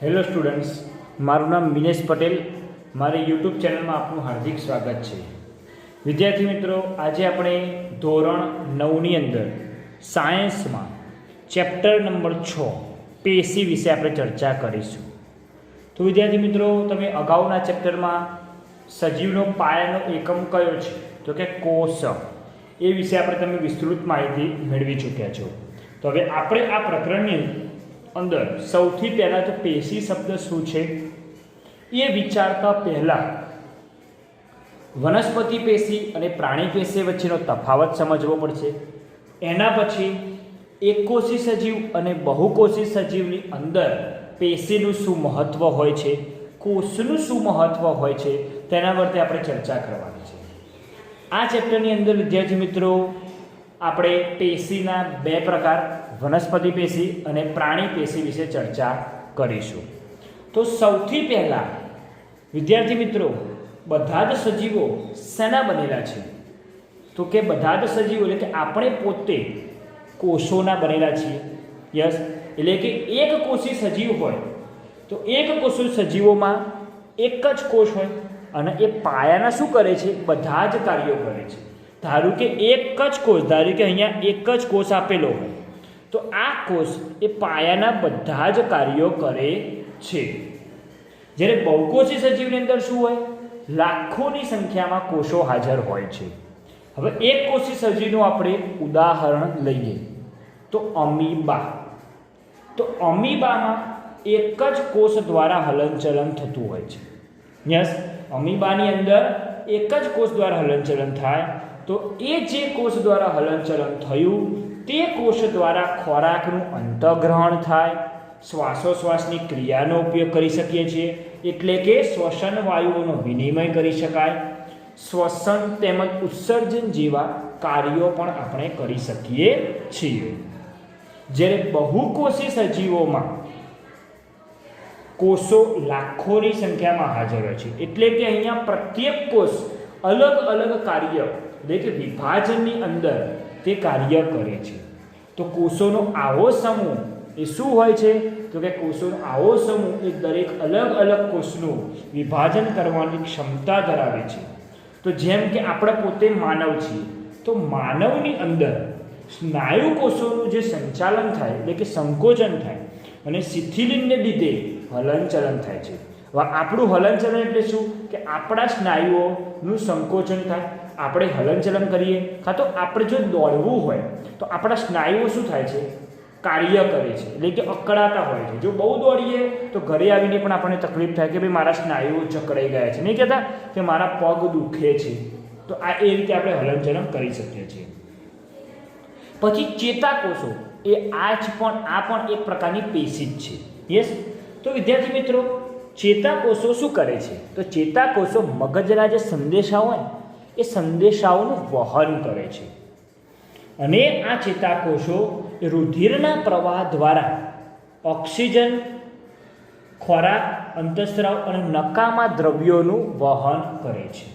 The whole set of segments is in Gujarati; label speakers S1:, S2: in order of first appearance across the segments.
S1: હેલો સ્ટુડન્ટ્સ, મારું નામ મિનેશ પટેલ. મારી યુટ્યુબ ચેનલમાં આપનું હાર્દિક સ્વાગત છે. વિદ્યાર્થી મિત્રો, આજે આપણે ધોરણ 9ની અંદર સાયન્સમાં ચેપ્ટર નંબર 6 પેશી વિશે આપણે ચર્ચા કરીશું. તો વિદ્યાર્થી મિત્રો, તમે અગાઉના ચેપ્ટરમાં સજીવનો પાયાનો એકમ કયો છે તો કે કોષ, એ વિશે આપણે તમે વિસ્તૃત માહિતી મેળવી ચૂક્યા છો. તો હવે આપણે આ પ્રકરણની અંદર સૌથી પહેલાં તો પેશી શબ્દ શું છે એ વિચારતા પહેલાં વનસ્પતિ પેશી અને પ્રાણી પેશી વચ્ચેનો તફાવત સમજવો પડશે. એના પછી એકકોષી સજીવ અને બહુકોષી સજીવની અંદર પેશીનું શું મહત્ત્વ હોય છે, કોષનું શું મહત્ત્વ હોય છે, તેના પરથી આપણે ચર્ચા કરવાની છે. આ ચેપ્ટરની અંદર વિદ્યાર્થી મિત્રો આપણે પેશીના બે પ્રકાર, વનસ્પતિ પેશી અને પ્રાણી પેશી વિશે ચર્ચા કરીશું. તો સૌથી પહેલાં વિદ્યાર્થી મિત્રો, બધા જ સજીવો શેના બનેલા છે તો કે બધા જ સજીવો એટલે કે આપણે પોતે કોષોના બનેલા છીએ. યસ, એટલે કે એક કોષી સજીવ હોય તો એક કોષી સજીવોમાં એક જ કોષ હોય અને એ પાયાના શું કરે છે, બધા જ કાર્યો કરે છે. ધારો કે એક જ કોષ, ધારો કે અહીંયા એક જ કોષ આપેલો હોય તો આ કોષ એ પાયાના બધા જ કાર્યો કરે છે. જ્યારે બહુકોષી સજીવની અંદર શું હોય, લાખોની સંખ્યામાં કોષો હાજર હોય છે. હવે એક કોષી સજીવનું આપણે ઉદાહરણ લઈએ તો અમીબા. તો અમીબામાં એક જ કોષ દ્વારા હલનચલન થતું હોય છે. યસ, અમીબાની અંદર એક જ કોષ દ્વારા હલનચલન થાય તો એ જે કોષ દ્વારા હલનચલન થયું તે કોષ દ્વારા ખોરાકનું અંતઃગ્રહણ થાય, શ્વાસોશ્વાસની ક્રિયાનો ઉપયોગ કરી શકીએ છીએ, એટલે કે શ્વસન વાયુઓનો વિનિમય કરી શકાય, શ્વસન તેમજ ઉત્સર્જન જેવા કાર્યો પણ આપણે કરી શકીએ છીએ. જ્યારે બહુકોષી સજીવોમાં કોષો લાખોની સંખ્યામાં હાજર હોય છે, એટલે કે અહીંયા પ્રત્યેક કોષ અલગ અલગ કાર્ય એટલે કે વિભાજનની અંદર તે કાર્ય કરે છે. તો કોષોનો આવો સમૂહ એ શું હોય છે તો કે કોષોનો આવો સમૂહ એ દરેક અલગ અલગ કોષનું વિભાજન કરવાની ક્ષમતા ધરાવે છે. તો જેમ કે આપણે પોતે માનવ છીએ તો માનવની અંદર સ્નાયુ કોષોનું જે સંચાલન થાય એટલે કે સંકોચન થાય અને શિથિલીને લીધે હલનચલન થાય છે. હવે આપણું હલનચલન એટલે શું કે આપણા સ્નાયુઓનું સંકોચન થાય, આપણે હલનચલન કરીએ, કાં તો આપણે જો દોડવું હોય તો આપણા સ્નાયુઓ શું થાય છે, કાર્ય કરે છે, એટલે કે અકળાતા હોય છે. જો બહુ દોડીએ તો ઘરે આવીને પણ આપણને તકલીફ થાય કે ભાઈ મારા સ્નાયુઓ જકડાઈ ગયા છે, નહીં કહેતા કે મારા પગ દુખે છે. તો આ એ રીતે આપણે હલનચલન કરી શકીએ છીએ. પછી ચેતાકોષો એ આ પણ એક પ્રકારની પેશી જ છે. યસ, તો વિદ્યાર્થી મિત્રો, ચેતાકોષો શું કરે છે તો ચેતાકોષો મગજના જે સંદેશાઓ હોય એ સંદેશાઓનું વહન કરે છે અને આ ચેતાકોષો રુધિરના પ્રવાહ દ્વારા ઓક્સિજન, ખોરાક, અંતઃસ્રાવ અને નકામા દ્રવ્યોનું વહન કરે છે,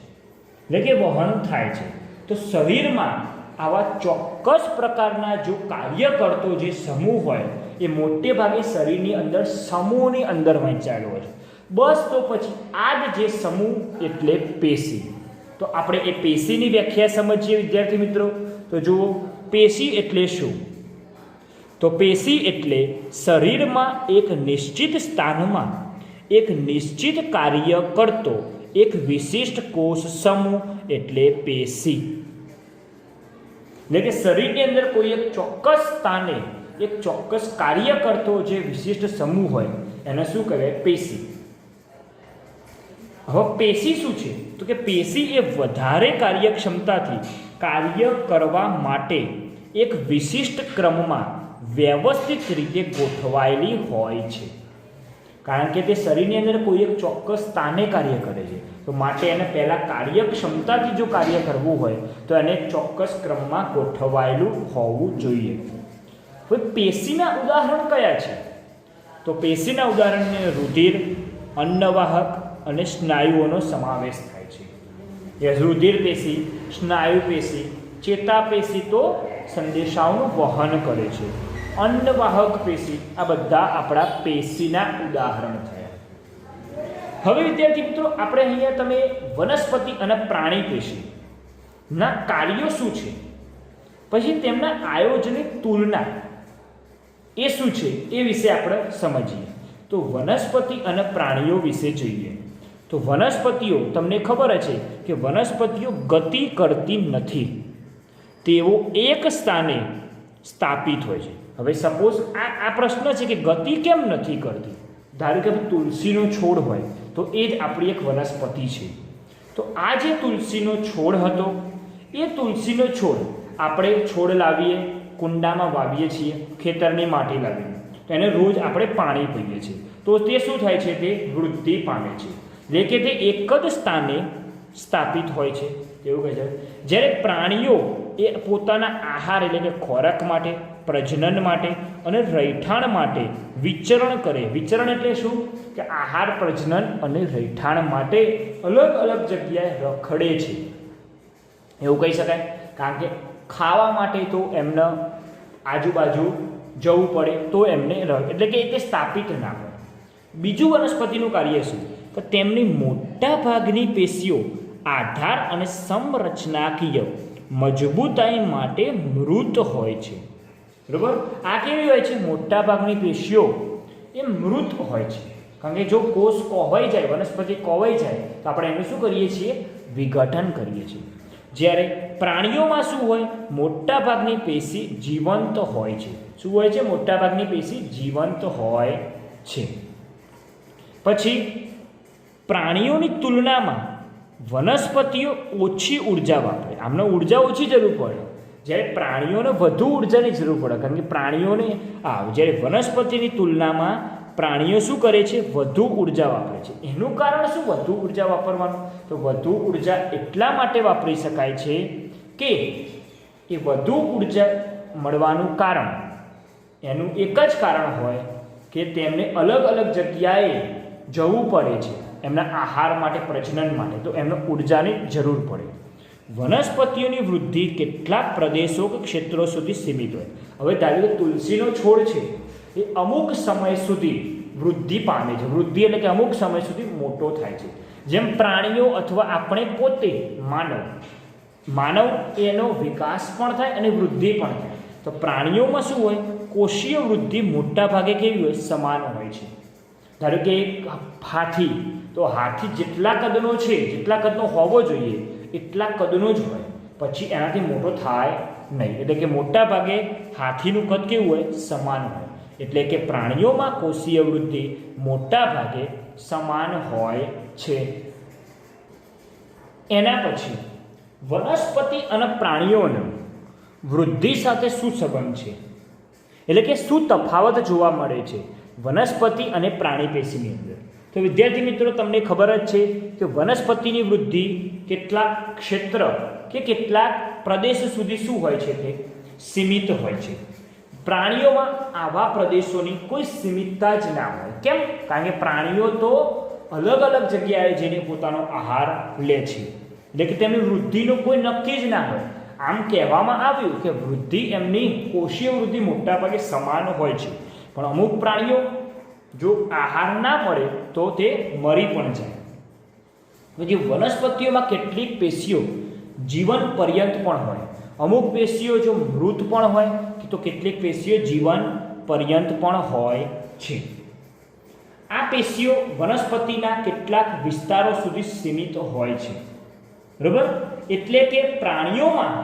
S1: એટલે કે વહન થાય છે. તો શરીરમાં આવા ચોક્કસ પ્રકારના જો કાર્ય કરતો જે સમૂહ હોય એ મોટે ભાગે શરીરની અંદર સમૂહની અંદર વહેંચાયેલો હોય છે. બસ, તો પછી આ જ જે સમૂહ એટલે પેશી. તો આપણે એ પેશીની વ્યાખ્યા સમજીએ વિદ્યાર્થી મિત્રો. તો જુઓ, પેશી એટલે શું? તો પેશી એટલે શરીરમાં એક નિશ્ચિત સ્થાનમાં એક નિશ્ચિત કાર્ય કરતો એક વિશિષ્ટ કોષ સમૂહ એટલે પેશી. એટલે કે શરીરની અંદર કોઈ એક ચોક્કસ સ્થાને એક ચોક્કસ કાર્ય કરતો જે વિશિષ્ટ સમૂહ હોય એને શું કહેવાય, પેશી. હવે પેશી શું છે તો કે પેશી એ વધારે કાર્યક્ષમતાથી કાર્ય કરવા માટે એક વિશિષ્ટ ક્રમમાં વ્યવસ્થિત રીતે ગોઠવાયેલી હોય છે. કારણ કે તે શરીરની અંદર કોઈ એક ચોક્કસ સ્થાને કાર્ય કરે છે તો માટે એને પહેલાં કાર્યક્ષમતાથી જો કાર્ય કરવું હોય તો એને ચોક્કસ ક્રમમાં ગોઠવાયેલું હોવું જોઈએ. હવે પેશીના ઉદાહરણ કયા છે તો પેશીના ઉદાહરણને રુધિર, અન્નવાહક અને સ્નાયુઓનો સમાવેશ થાય છે. રુધિર પેશી, સ્નાયુ પેશી, ચેતાપેશી તો સંદેશાઓનું વહન કરે છે. અન્નવાહક પેશી, આ બધા આપણા પેશીના ઉદાહરણ થયા. હવે વિદ્યાર્થી મિત્રો, આપણે અહીંયા તમે વનસ્પતિ અને પ્રાણી પેશીના કાર્યો શું છે, પછી તેમના આયોજનની તુલના એ શું છે એ વિશે આપણે સમજીએ. તો વનસ્પતિ અને પ્રાણીઓ વિશે જોઈએ. તો વનસ્પતિઓ, તમને ખબર છે કે વનસ્પતિઓ ગતિ કરતી નથી, તેઓ એક સ્થાને સ્થાપિત હોય છે. હવે સપોઝ આ પ્રશ્ન છે કે ગતિ કેમ નથી કરતી. ધારો કે તુલસીનો છોડ હોય તો એ જ આપણી એક વનસ્પતિ છે. તો આ જે તુલસીનો છોડ હતો, એ તુલસીનો છોડ આપણે છોડ લાવીએ, કુંડામાં વાવીએ છીએ, ખેતરની માટી લાવીએ, તો એને રોજ આપણે પાણી પીએ છીએ, તો તે શું થાય છે, તે વૃદ્ધિ પામે છે. એટલે કે તે એક જ સ્થાને સ્થાપિત હોય છે, એવું કહે છે. જ્યારે પ્રાણીઓ એ પોતાના આહાર એટલે કે ખોરાક માટે, પ્રજનન માટે અને રહેઠાણ માટે વિચરણ કરે. વિચરણ એટલે શું, કે આહાર, પ્રજનન અને રહેઠાણ માટે અલગ અલગ જગ્યાએ રખડે છે, એવું કહી શકાય. કારણ કે ખાવા માટે તો એમને આજુબાજુ જવું પડે, તો એમને એટલે કે તે સ્થાપિત ના હોય. બીજું વનસ્પતિનું કાર્ય શું, તો તેમની મોટા ભાગની પેશીઓ આધાર અને સંરચનાકીય મજબૂતાઈ માટે મૃત હોય છે. બરાબર, આ કેવી હોય છે, મોટા ભાગની પેશીઓ એ મૃત હોય છે. કારણ કે જો કોષ કોહવાઈ જાય, વનસ્પતિ કોહવાઈ જાય, તો આપણે એનું શું કરીએ છીએ, વિઘટન કરીએ છીએ. જ્યારે પ્રાણીઓમાં શું હોય, મોટા ભાગની પેશી જીવંત હોય છે. શું હોય છે, મોટા ભાગની પેશી જીવંત હોય છે. પછી પ્રાણીઓની તુલનામાં વનસ્પતિઓ ઓછી ઉર્જા વાપરે, આમને ઉર્જા ઓછી જરૂર પડે, જ્યારે પ્રાણીઓને વધુ ઉર્જાની જરૂર પડે. કારણ કે પ્રાણીઓને જ્યારે વનસ્પતિની તુલનામાં પ્રાણીઓ શું કરે છે, વધુ ઉર્જા વાપરે છે. એનું કારણ શું વધુ ઉર્જા વાપરવાનું, તો વધુ ઉર્જા એટલા માટે વાપરી શકાય છે કે એ વધુ ઉર્જા મળવાનું કારણ, એનું એક જ કારણ હોય કે તેમને અલગ અલગ જગ્યાએ જવું પડે છે એમના આહાર માટે, પ્રજનન માટે, તો એમને ઉર્જાની જરૂર પડે. વનસ્પતિઓની વૃદ્ધિ કેટલાક પ્રદેશો કે ક્ષેત્રો સુધી સીમિત હોય. હવે ધારો કે તુલસીનો છોડ છે, એ અમુક સમય સુધી વૃદ્ધિ પામે છે. વૃદ્ધિ એટલે કે અમુક સમય સુધી મોટો થાય છે. જેમ પ્રાણીઓ અથવા આપણે પોતે માનવ એનો વિકાસ પણ થાય અને વૃદ્ધિ પણ થાય. તો પ્રાણીઓમાં શું હોય, કોષીય વૃદ્ધિ મોટા ભાગે કેવી હોય, સમાન હોય છે. ધારો કે એક હાથી, તો હાથી જેટલા કદનો છે, જેટલા કદનો હોવો જોઈએ એટલા કદનો જ હોય, પછી એનાથી મોટો થાય નહીં. એટલે કે મોટા ભાગે હાથીનું કદ કેવું હોય, સમાન હોય. એટલે કે પ્રાણીઓમાં કોષીય વૃદ્ધિ મોટા ભાગે સમાન હોય છે. એના પછી વનસ્પતિ અને પ્રાણીઓનો વૃદ્ધિ સાથે શું સંબંધ છે, એટલે કે શું તફાવત જોવા મળે છે વનસ્પતિ અને પ્રાણી પેશીની અંદર. તો વિદ્યાર્થી મિત્રો, તમને ખબર જ છે કે વનસ્પતિની વૃદ્ધિ કેટલાક ક્ષેત્ર કે કેટલાક પ્રદેશ સુધી શું હોય છે, તે સીમિત હોય છે. પ્રાણીઓમાં આવા પ્રદેશોની કોઈ સીમિતતા જ ના હોય. કેમ? કારણ કે પ્રાણીઓ તો અલગ અલગ જગ્યાએ જઈને પોતાનો આહાર લે છે, એટલે કે તેમની વૃદ્ધિનો કોઈ નક્કી જ ના હોય. આમ કહેવામાં આવ્યું કે વૃદ્ધિ, એમની કોષીય વૃદ્ધિ મોટા ભાગે સમાન હોય છે, પણ અમુક પ્રાણીઓ જો આહાર ના મળે તો તે મરી પણ જાય. પછી વનસ્પતિઓમાં કેટલીક પેશીઓ જીવન પર્યંત પણ હોય, અમુક પેશીઓ જો મૃત પણ હોય, તો કેટલીક પેશીઓ જીવન પર્યંત પણ હોય છે. આ પેશીઓ વનસ્પતિના કેટલાક વિસ્તારો સુધી સીમિત હોય છે. બરાબર, એટલે કે પ્રાણીઓમાં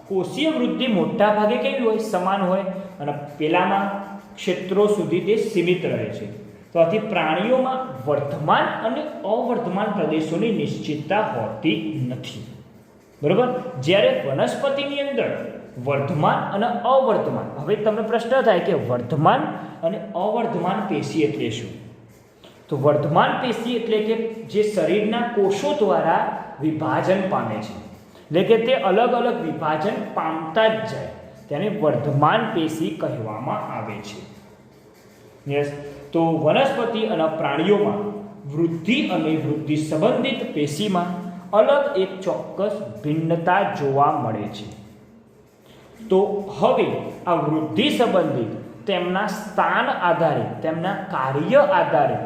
S1: કોષીય વૃદ્ધિ મોટા ભાગે કેવી હોય, સમાન હોય, અને પેલામાં ક્ષેત્રો સુધી તે સીમિત રહે છે. તો આથી પ્રાણીઓમાં વર્ધમાન અને અવર્ધમાન પ્રદેશોની નિશ્ચિતતા હોતી નથી. બરાબર, જ્યારે વનસ્પતિની અંદર વર્ધમાન અને અવર્ધમાન, હવે તમને પ્રશ્ન થાય કે વર્ધમાન અને અવર્ધમાન પેશી એટલે શું? તો વર્ધમાન પેશી એટલે કે જે શરીરના કોષો દ્વારા વિભાજન પામે છે, એટલે કે તે અલગ અલગ વિભાજન પામતા જ જાય, તેને વર્ધમાન પેશી કહેવામાં આવે છે. યસ, તો વનસ્પતિ અને પ્રાણીઓમાં વૃદ્ધિ અને વૃદ્ધિ સંબંધિત પેશીમાં અલગ એક ચોક્કસ ભિન્નતા જોવા મળે છે. તો હવે આ વૃદ્ધિ સંબંધિત તેમના સ્થાન આધારે, તેમના કાર્ય આધારે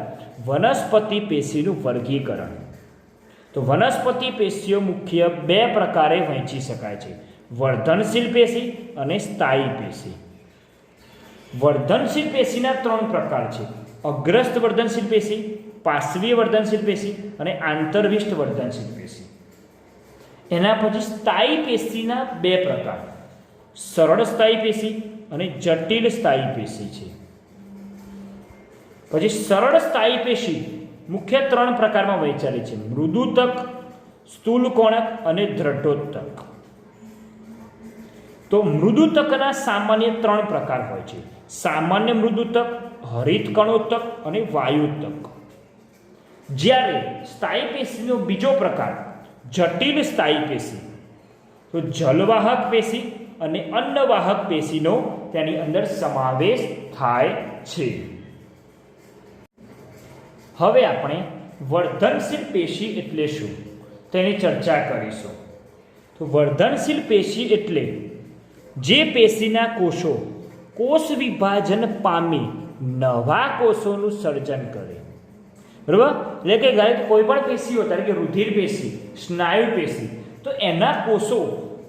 S1: વનસ્પતિ પેશીનું વર્ગીકરણ. તો વનસ્પતિ પેશીઓ મુખ્ય બે પ્રકારે વહેંચી શકાય છે: વર્ધનશીલ પેશી અને સ્થાયી પેશી. વર્ધનશીલ પેશીના ત્રણ પ્રકાર છે: અગ્રસ્ત વર્ધનશીલ પેશી, પાર્શ્વીય વર્ધનશીલ પેશી અને આંતરવિષ્ટ વર્ધનશીલ પેશી. એના પછી સ્થાયી પેશીના બે પ્રકાર: સરળ સ્થાયી પેશી અને જટિલ સ્થાયી પેશી છે. પછી સરળ સ્થાયી પેશી મુખ્ય ત્રણ પ્રકારમાં વહેંચાયેલી છે: મૃદુતક, સ્થૂલકોણક અને દ્રઢોતક. તો મૃદુતકના સામાન્ય ત્રણ પ્રકાર હોય છે: સામાન્ય મૃદુતક, હરિતકણોતક અને વાયુતક. જ્યારે સ્થાયી પેશીનો બીજો પ્રકાર જટિલ સ્થાયી પેશી, તો જલવાહક પેશી અને અન્નવાહક પેશીનો તેની અંદર સમાવેશ થાય છે. હવે આપણે વર્ધનશીલ પેશી એટલે શું તેની ચર્ચા કરીશું. તો વર્ધનશીલ પેશી એટલે જે પેશીના કોષો કોષ વિભાજન પામી નવા કોષોનું સર્જન કરે. બરાબર? એટલે કે કોઈ પણ પેશીઓ, તરીકે રુધિર પેશી, સ્નાયુ પેશી, તો એના કોષો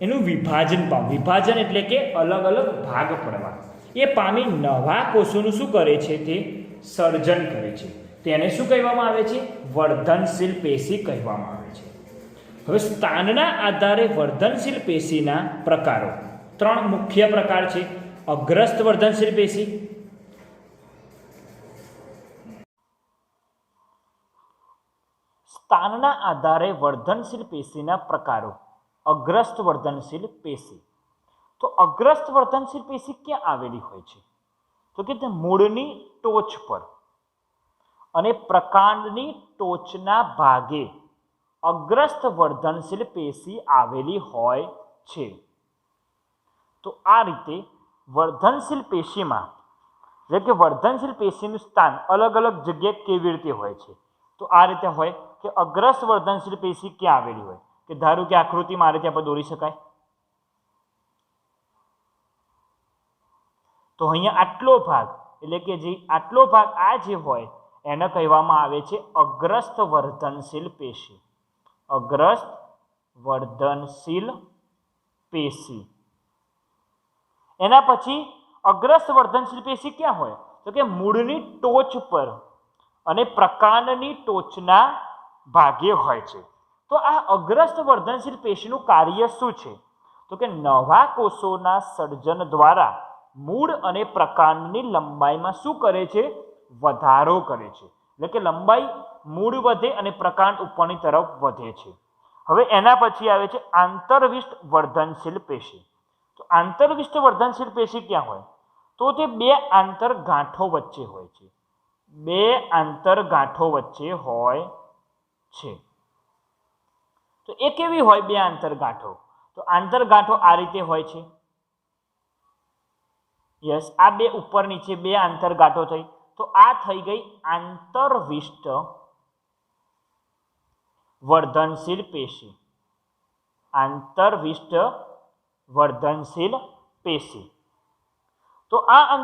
S1: એનું વિભાજન પામે. વિભાજન એટલે કે અલગ અલગ ભાગ પડવા. એ પામી નવા કોષોનું શું કરે છે? તે સર્જન કરે છે. તેને શું કહેવામાં આવે છે? વર્ધનશીલ પેશી કહેવામાં આવે છે. હવે સ્થાનના આધારે વર્ધનશીલ પેશીના પ્રકારો ત્રણ મુખ્ય પ્રકાર છે: અગ્રસ્ત વર્ધનશીલ પેશી, સ્થાનના આધારે વર્ધનશીલ પેશીના પ્રકારો. અગ્રસ્ત વર્ધનશીલ પેશી. તો અગ્રસ્ત વર્ધનશીલ પેશી ક્યાં આવેલી હોય છે? તો કે તે મૂળની ટોચ પર અને પ્રકાંડની ટોચના ભાગે અગ્રસ્ત વર્ધનશીલ પેશી આવેલી હોય છે. તો આ રીતે વર્ધનશીલ પેશીમાં, એટલે કે વર્ધનશીલ પેશીનું સ્થાન અલગ અલગ જગ્યાએ કેવી રીતે હોય છે? તો આ રીતે હોય કે અગ્રસ્ત વર્ધનશીલ પેશી ક્યાં આવેલી હોય? કે ધારો કે આકૃતિમાં આ રીતે આપણે દોરી શકાય. તો અહીંયા આટલો ભાગ, એટલે કે જે આટલો ભાગ આ જે હોય એને કહેવામાં આવે છે અગ્રસ્ત વર્ધનશીલ પેશી. અગ્રસ્ત વર્ધનશીલ પેશી. એના પછી અગ્રસ્ત વર્ધનશીલ પેશી ક્યાં હોય? તો કે મૂળની ટોચ પર અને પ્રકાંડની ટોચના ભાગે હોય છે. તો આ અગ્રસ્ત વર્ધનશીલ પેશીનું કાર્ય શું છે? તો કે નવા કોષોના સર્જન દ્વારા મૂળ અને પ્રકાંડની લંબાઈમાં શું કરે છે? વધારો કરે છે. એટલે કે લંબાઈ મૂળ વધે અને પ્રકાંડ ઉપરની તરફ વધે છે. હવે એના પછી આવે છે આંતરવિષ્ટ વર્ધનશીલ પેશી. તો આંતરવિષ્ટ વર્ધનશીલ પેશી ક્યાં હોય? તો તે બે આંતરગાંઠો વચ્ચે હોય છે. બે આંતરગાંઠો વચ્ચે હોય છે. તો એ કેવી હોય બે આંતરગાંઠો? તો આંતરગાંઠો આ રીતે હોય છે. યસ, આ બે ઉપર નીચે બે આંતરગાંઠો થઈ. તો આ થઈ ગઈ આંતરવિષ્ટ વર્ધનશીલ પેશી. આંતરવિષ્ટ વર્ધનશીલ પેશી. તો આ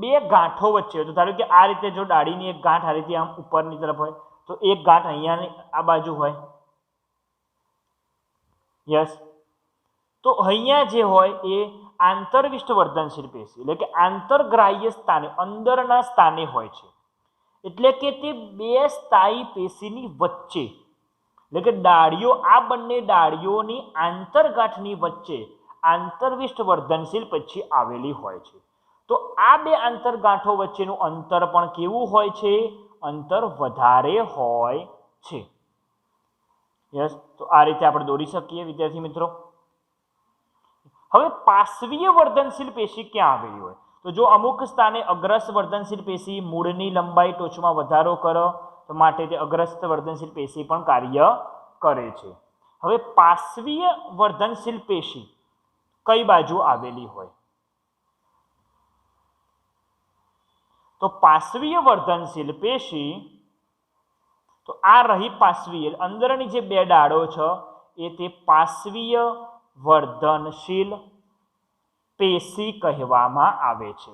S1: બે ગાંઠો વચ્ચે, તો ધારો કે આ રીતે જો ડાળીની એક ગાંઠ આ રીતે આમ ઉપરની તરફ હોય, તો એક ગાંઠ અહીંયાની આ બાજુ હોય. યસ, તો અહીંયા જે હોય એ આંતરવિષ્ટ વર્ધનશીલ પેશી, એટલે કે આંતરગ્રાહ્ય સ્થાને, અંદરના સ્થાને હોય છે. એટલે કે તે બે સ્થાયી પેશીની વચ્ચે, એટલે કે ડાળીઓ, આ બંને ડાળીઓની આંતરગાંઠની વચ્ચે આંતરવિષ્ટ વર્ધનશીલ પેશી આવેલી હોય છે. તો આ બે આંતરગાંઠો વચ્ચેનું અંતર પણ કેવું હોય છે? અંતર વધારે હોય છે. યસ, તો આ રીતે આપણે દોરી શકીએ વિદ્યાર્થી મિત્રો. હવે પાર્શ્વીય વર્ધનશીલ પેશી ક્યાં આવેલી હોય? તો જો અમુક સ્થાને અગ્રસ્ત વર્ધનશીલ પેશી મૂળની લંબાઈ ટોચમાં વધારો કરો, તો માટે તે અગ્રસ્ત વર્ધનશીલ પેશી પણ કાર્ય કરે છે. હવે પાર્શ્વીય વર્ધનશીલ પેશી કઈ બાજુ આવેલી હોય? તો પાર્શ્વીય વર્ધનશીલ પેશી, તો આ રહી પાર્શ્વીય, અંદરની જે બે ડાળો છે એ તે પાર્શ્વીય વર્ધનશીલ પેશી કહેવામાં આવે છે.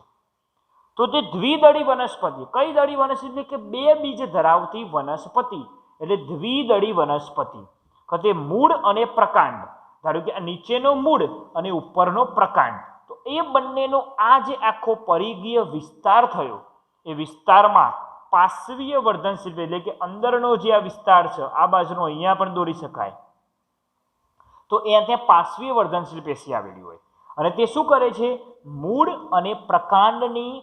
S1: તો તે દ્વિદળી વનસ્પતિ. કઈ દળી વનસ્પતિ? એટલે કે બે બીજ ધરાવતી વનસ્પતિ એટલે દ્વિદળી વનસ્પતિ. કે તે મૂળ અને પ્રકાંડ, ધારો કે આ નીચેનો મૂળ અને ઉપરનો પ્રકાંડ, તો એ બંનેનો આ જે આખો પરિઘીય વિસ્તાર થયો એ વિસ્તારમાં પાર્શ્વીય વર્ધનશીલ એટલે કે અંદરનો જે આ વિસ્તાર છે, આ બાજુનો અહીંયા પણ દોરી શકાય, તો એ ત્યાં પાર્શ્વીય વર્ધનશીલ પેશી આવેલી હોય અને તે શું કરે છે? મૂળ અને પ્રકાંડની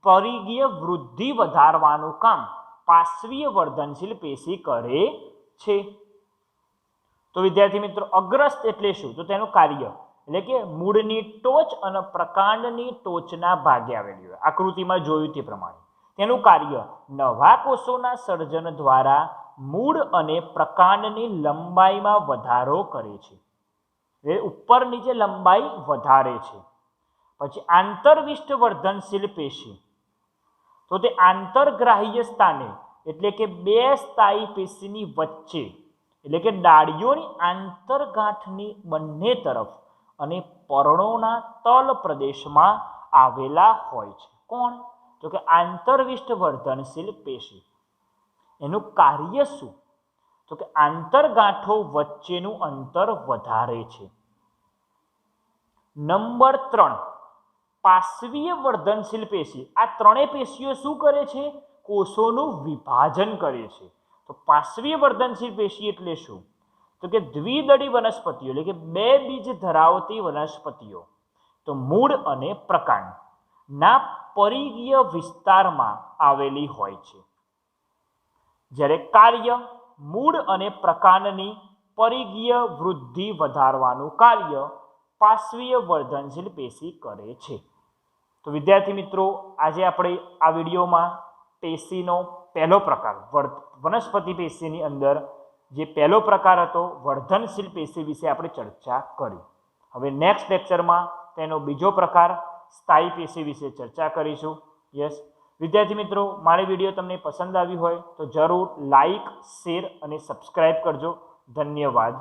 S1: પરિઘીય વૃદ્ધિ વધારવાનું કામ પાર્શ્વીય વર્ધનશીલ પેશી કરે છે. તો વિદ્યાર્થી મિત્રો, અગ્રસ્ત એટલે શું? તો તેનું કાર્ય એટલે કે મૂળની ટોચ અને પ્રકાંડની ટોચના ભાગે આવેલી હોય, આકૃતિમાં જોયું તે પ્રમાણે. તેનું કાર્ય નવા કોષોના સર્જન દ્વારા મૂળ અને પ્રકાંડની લંબાઈમાં વધારો કરે છે. એ ઉપરની જે લંબાઈ વધારે છે. પછી આંતરવિષ્ટ વર્ધનશીલ પેશી, તો તે આંતરગ્રાહ્ય સ્થાને એટલે કે બે સ્થાયી પેશીની વચ્ચે એટલે કે ડાળીઓની આંતરગાંઠની બંને તરફ અને પર્ણોના તલ પ્રદેશમાં આવેલા હોય છે. કોણ? તો કે આંતરવિષ્ટ વર્ધનશીલ પેશી. એનું કાર્ય શું? તો કે આંતરગાંઠો વચ્ચેનું અંતર વધારે છે. નંબર 3, પાર્શ્વીય વર્ધનશીલ પેશી. આ ત્રણેય પેશીઓ શું કરે છે? કોષોનું વિભાજન કરે છે. તો પાર્શ્વીય વર્ધનશીલ પેશી એટલે શું? તો કે દ્વિદળી વનસ્પતિઓ એટલે કે બે બીજ ધરાવતી વનસ્પતિઓ તો મૂળ અને પ્રકાંડના પરિઘીય વિસ્તારમાં આવેલી હોય છે. જ્યારે કાર્ય મૂળ અને પ્રકાંડની પરિઘીય વૃદ્ધિ વધારવાનું કાર્ય પાર્શ્વીય વર્ધનશીલ પેશી કરે છે. તો વિદ્યાર્થી મિત્રો, આજે આપણે આ વિડીયોમાં પેશીનો પહેલો પ્રકાર વનસ્પતિ પેશીની અંદર જે પહેલો પ્રકાર હતો વર્ધનશીલ પેશી વિશે આપણે ચર્ચા કરી. હવે નેક્સ્ટ લેક્ચરમાં તેનો બીજો પ્રકાર સ્થાયી પેશી વિશે ચર્ચા કરીશું. યસ વિદ્યાર્થી મિત્રો, મારી વિડીયો તમને પસંદ આવી હોય તો જરૂર લાઈક, શેર અને સબસ્ક્રાઈબ કરજો. ધન્યવાદ.